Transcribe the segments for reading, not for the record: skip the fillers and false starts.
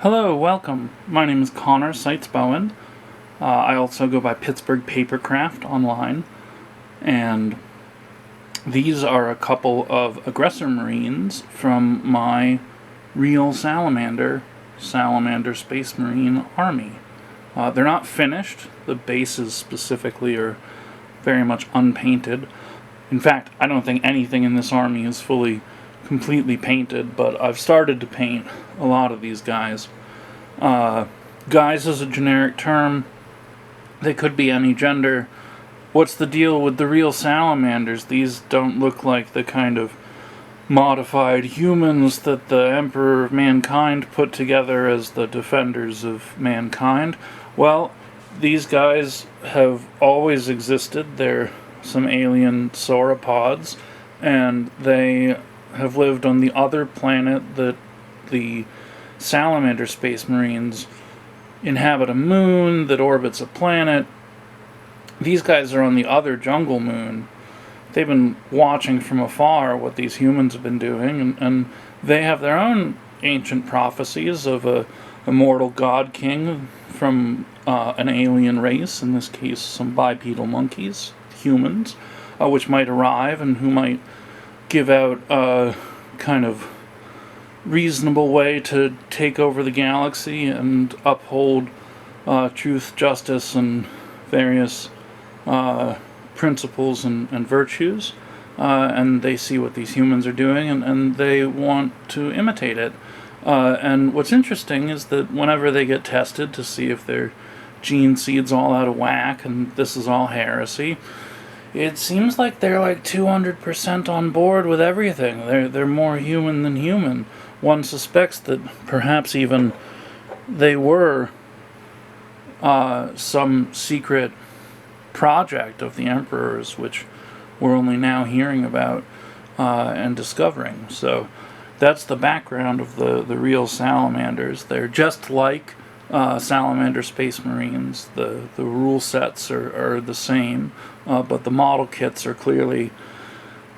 Hello, welcome. My name is Connor Sites-Bowen. I also go by Pittsburgh Papercraft online, and these are a couple of aggressor marines from my Real Salamander Space Marine army. They're not finished. The bases specifically are very much unpainted. In fact, I don't think anything in this army is completely painted, but I've started to paint a lot of these guys. Guys is a generic term. They could be any gender. What's the deal with the Real Salamanders? These don't look like the kind of modified humans that the Emperor of Mankind put together as the defenders of mankind. Well, these guys have always existed. They're some alien sauropods, and they have lived on the other planet that the Salamander Space Marines inhabit, a moon that orbits a planet. These guys are on the other jungle moon. They've been watching from afar what these humans have been doing, and they have their own ancient prophecies of a immortal god king from an alien race, in this case some bipedal monkeys, humans, which might arrive and who might give out a kind of reasonable way to take over the galaxy and uphold truth, justice, and various principles and virtues. And they see what these humans are doing, and they want to imitate it. And what's interesting is that whenever they get tested to see if their gene seed's all out of whack and this is all heresy, it seems like they're like 200% on board with everything. They're more human than human. One suspects that perhaps even they were some secret project of the Emperor's, which we're only now hearing about and discovering. So that's the background of the Real Salamanders. They're just like Salamander Space Marines. The rule sets are the same, but the model kits are clearly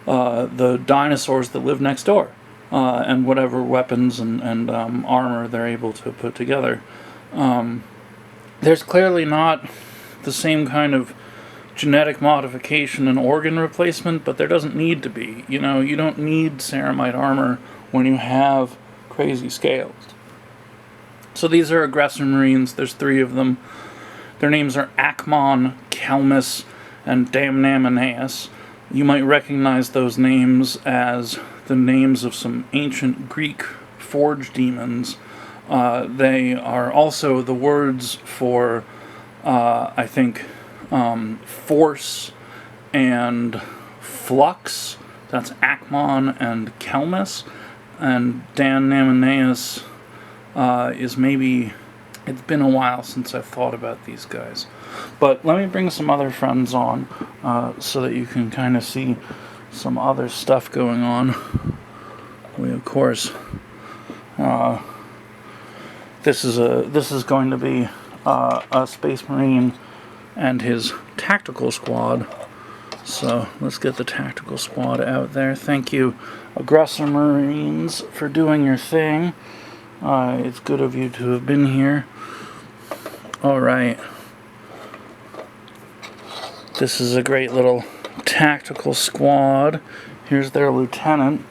the dinosaurs that live next door. And whatever weapons and armor they're able to put together. There's clearly not the same kind of genetic modification and organ replacement, but there doesn't need to be. You know, you don't need ceramite armor when you have crazy scales. So these are aggressor marines. There's 3 of them. Their names are Akmon, Kelmus, and Damnameneus. You might recognize those names as the names of some ancient Greek forge demons. They are also the words for, I think, force and flux. That's Akmon and Kelmus. And Damnameneus is maybe... It's been a while since I've thought about these guys. But let me bring some other friends on so that you can kind of see some other stuff going on. We, of course, this is going to be a Space Marine and his tactical squad. So let's get the tactical squad out there. Thank you, Aggressor Marines, for doing your thing. It's good of you to have been here. Alright. This is a great little tactical squad. Here's their lieutenant.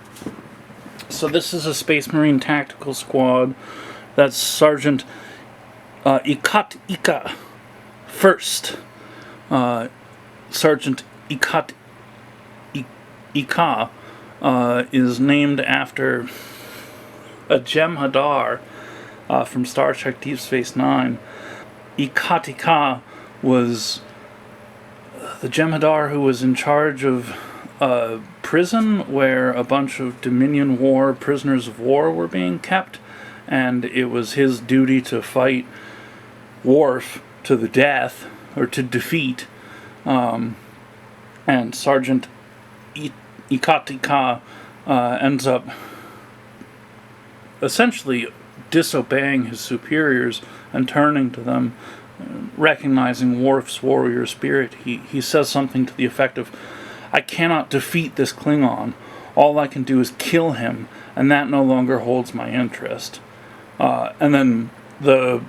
So this is a Space Marine tactical squad. That's Sergeant Ikat Ika first. Sergeant Ikat Ika is named after a Jem'Hadar from Star Trek Deep Space Nine. Ikat Ika was the Jem'Hadar who was in charge of a prison where a bunch of Dominion War prisoners of war were being kept, and it was his duty to fight Worf to the death, or to defeat, and Sergeant Ikatika ends up essentially disobeying his superiors and turning to them, recognizing Worf's warrior spirit. He says something to the effect of, "I cannot defeat this Klingon. All I can do is kill him, and that no longer holds my interest." And then the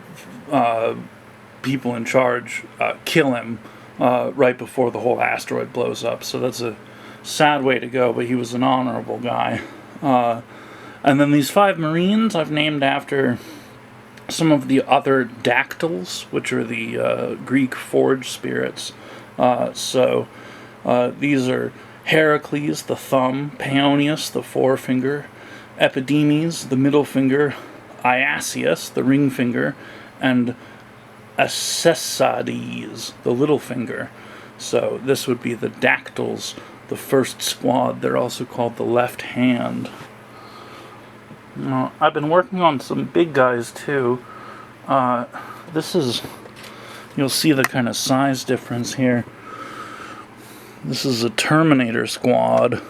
people in charge kill him right before the whole asteroid blows up. So that's a sad way to go, but he was an honorable guy. And then these 5 Marines I've named after some of the other dactyls, which are the Greek forge spirits. These are Heracles, the thumb; Paeonius, the forefinger; Epidemes, the middle finger; Iasius, the ring finger; and Acessades, the little finger. So this would be the dactyls, the first squad. They're also called the left hand. I've been working on some big guys too. This is, you'll see the kind of size difference here. This is a Terminator squad.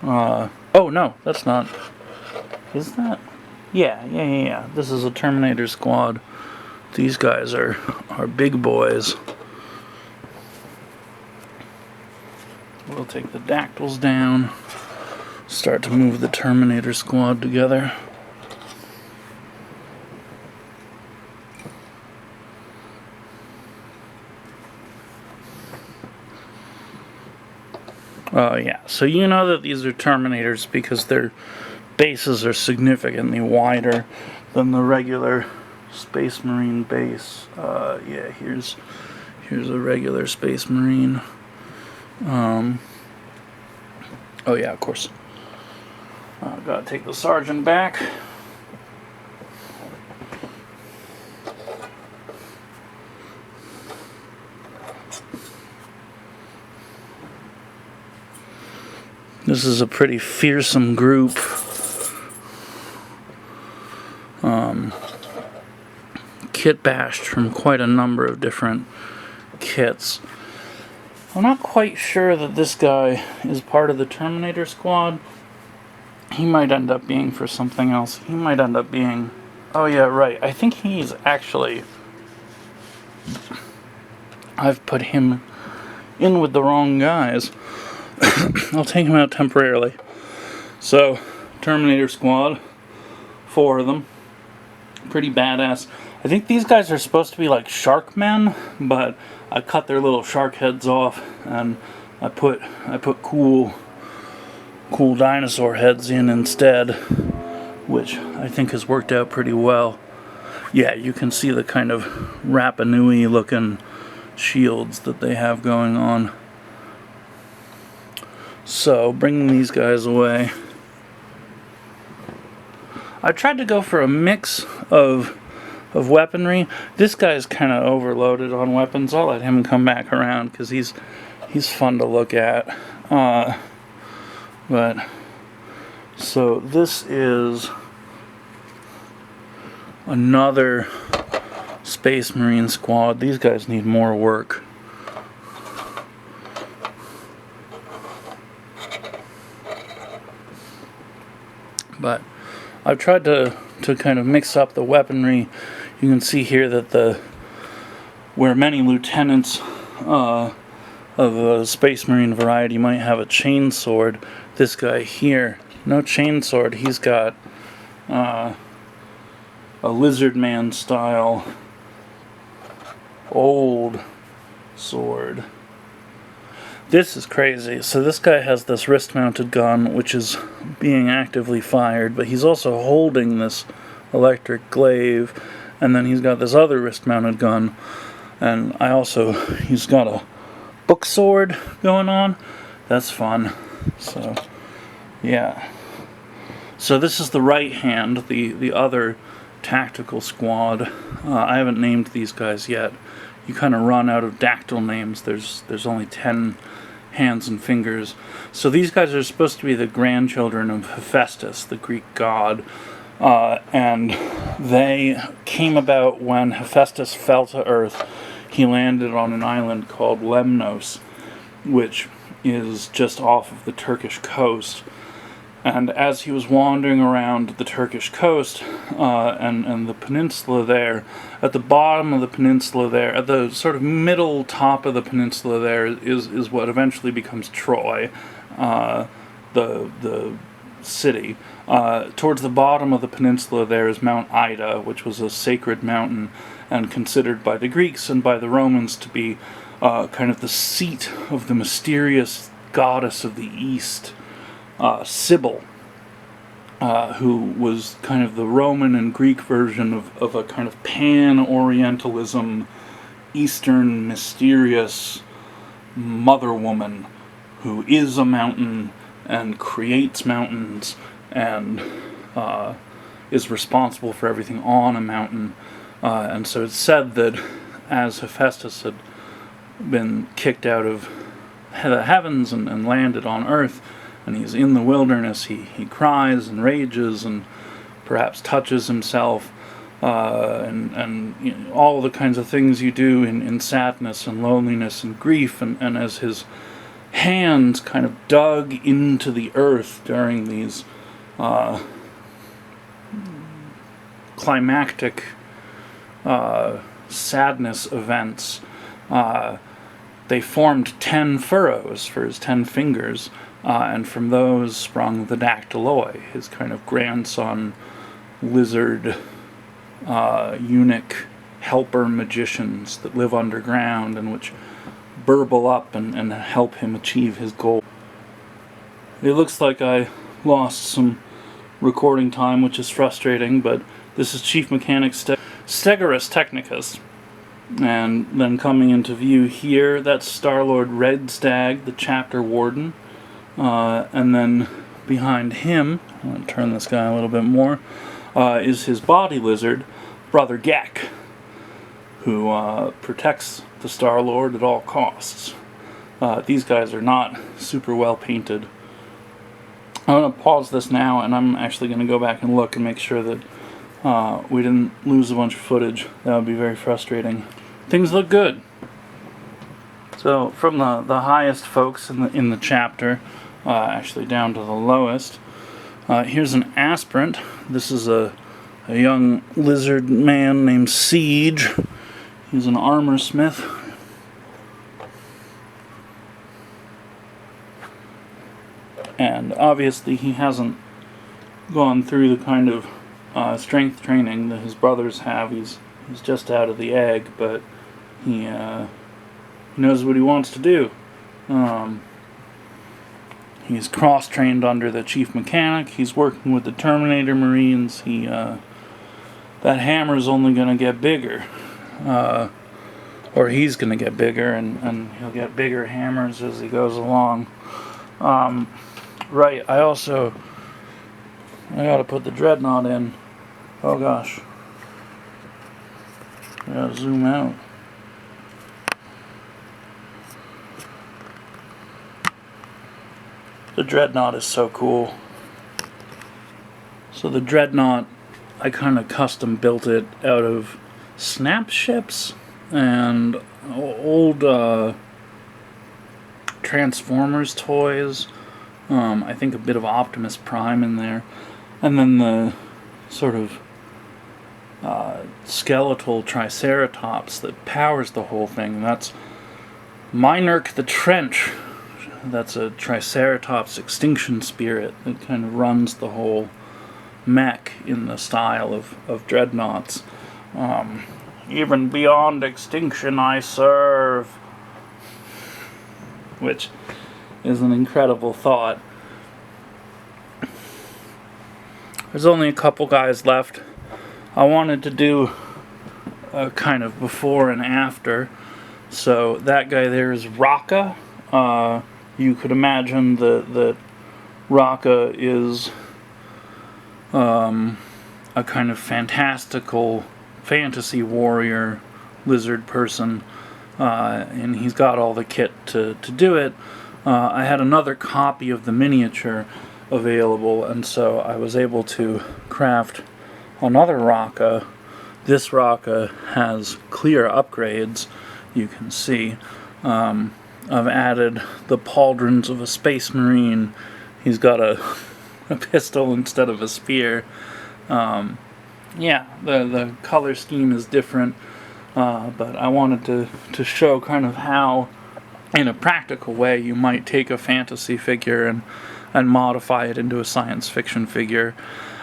Oh no, that's not. Is that? Yeah. This is a Terminator squad. These guys are big boys. We'll take the dactyls down. Start to move the Terminator squad together. Yeah, so you know that these are Terminators because their bases are significantly wider than the regular Space Marine base. Yeah, here's a regular Space Marine. Oh yeah, of course. Gotta take the sergeant back. This is a pretty fearsome group. Kit-bashed from quite a number of different kits. I'm not quite sure that this guy is part of the Terminator squad. He might end up being for something else. He might end up being... Oh yeah, right. I think he's actually... I've put him in with the wrong guys. I'll take him out temporarily. So, Terminator squad. 4 of them. Pretty badass. I think these guys are supposed to be like shark men, but I cut their little shark heads off and I put cool dinosaur heads in instead, which I think has worked out pretty well. Yeah, you can see the kind of Rapa Nui looking shields that they have going on. So, bringing these guys away. I tried to go for a mix of weaponry. This guy's kind of overloaded on weapons. I'll let him come back around because he's fun to look at. But so this is another Space Marine squad. These guys need more work. But I've tried to kind of mix up the weaponry. You can see here that where many lieutenants of a Space Marine variety might have a chain sword, this guy here, no chain sword. He's got a lizard man style old sword. This is crazy. So this guy has this wrist-mounted gun, which is being actively fired, but he's also holding this electric glaive, and then he's got this other wrist-mounted gun, and he's got a book sword going on. That's fun. So, yeah. So this is the right hand, the other tactical squad. I haven't named these guys yet. You kind of run out of dactyl names. There's only 10 hands and fingers. So these guys are supposed to be the grandchildren of Hephaestus, the Greek god. And they came about when Hephaestus fell to Earth. He landed on an island called Lemnos, which is just off of the Turkish coast. And as he was wandering around the Turkish coast and the peninsula there, at the bottom of the peninsula there, at the sort of middle top of the peninsula there is what eventually becomes Troy. The city. Towards the bottom of the peninsula there is Mount Ida, which was a sacred mountain and considered by the Greeks and by the Romans to be kind of the seat of the mysterious goddess of the east, Sibyl, who was kind of the Roman and Greek version of a kind of pan-Orientalism, Eastern mysterious mother woman who is a mountain and creates mountains and is responsible for everything on a mountain. And so it's said that as Hephaestus had been kicked out of the heavens and landed on earth, and he's in the wilderness, he cries and rages and perhaps touches himself, and you know, all the kinds of things you do in sadness and loneliness and grief, and as his hands kind of dug into the earth during these climactic sadness events, they formed 10 furrows for his 10 fingers, and from those sprung the dactyloi, his kind of grandson, lizard, eunuch, helper magicians that live underground and which burble up and help him achieve his goal. It looks like I lost some recording time, which is frustrating, but this is Chief Mechanic Stegoras Technicus. And then coming into view here, that's Star-Lord Red Stag, the chapter warden. And then behind him, I'm going to turn this guy a little bit more, is his body lizard, Brother Gek, who protects the Star-Lord at all costs. These guys are not super well painted. I'm going to pause this now, and I'm actually going to go back and look and make sure that we didn't lose a bunch of footage. That would be very frustrating. Things look good. So from the highest folks in the chapter, actually down to the lowest, here's an aspirant. This is a young lizard man named Siege. He's an armor smith. And obviously he hasn't gone through the kind of strength training that his brothers have. He's just out of the egg, but he knows what he wants to do. He's cross-trained under the Chief Mechanic. He's working with the Terminator Marines. That hammer's only going to get bigger. Or he's going to get bigger, and he'll get bigger hammers as he goes along. Right, I gotta put the dreadnought in. Oh gosh. I gotta zoom out. The dreadnought is so cool. So the dreadnought, I kind of custom built it out of snap ships and old Transformers toys. I think a bit of Optimus Prime in there. And then the sort of skeletal Triceratops that powers the whole thing. That's Minarch the Trench. That's a Triceratops extinction spirit that kind of runs the whole mech in the style of dreadnoughts. Even beyond extinction I serve. Which is an incredible thought. There's only a couple guys left. I wanted to do a kind of before and after. So that guy there is Raka. You could imagine that Raka is a kind of fantastical fantasy warrior lizard person, and he's got all the kit to do it. I had another copy of the miniature available, and so I was able to craft another Raka. This Raka has clear upgrades, you can see. I've added the pauldrons of a Space Marine. He's got a pistol instead of a spear. Yeah, the color scheme is different, but I wanted to show kind of how, in a practical way, you might take a fantasy figure and and modify it into a science fiction figure,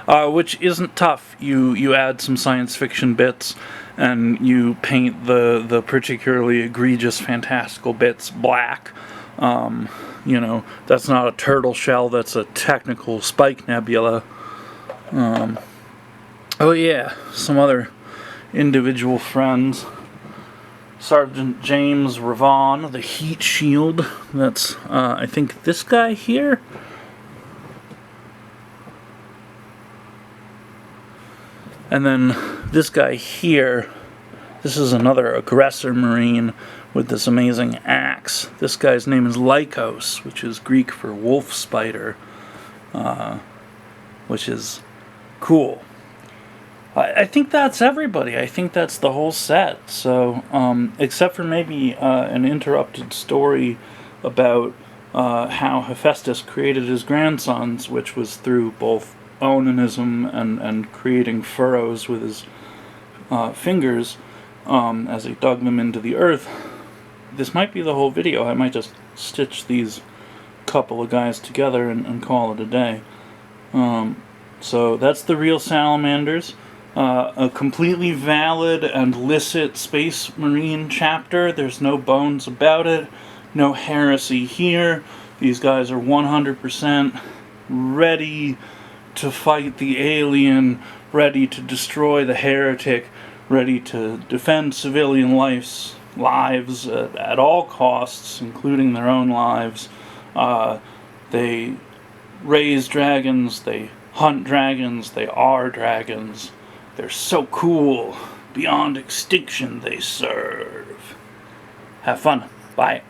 which isn't tough. You add some science fiction bits, and you paint the particularly egregious, fantastical bits black. You know, that's not a turtle shell, that's a technical spike nebula. Oh yeah, some other individual friends. Sergeant James Ravon, the heat shield. That's, I think, this guy here. And then this guy here. This is another aggressor marine with this amazing axe. This guy's name is Lycos, which is Greek for wolf spider, which is cool. I think that's everybody. I think that's the whole set. So, except for maybe an interrupted story about how Hephaestus created his grandsons, which was through both onanism and creating furrows with his fingers as he dug them into the earth. This might be the whole video. I might just stitch these couple of guys together and call it a day. So that's the Real Salamanders. A completely valid and licit Space Marine chapter. There's no bones about it. No heresy here. These guys are 100% ready to fight the alien, ready to destroy the heretic, ready to defend civilian lives at all costs, including their own lives. They raise dragons, they hunt dragons, they are dragons. They're so cool. Beyond extinction they serve. Have fun. Bye.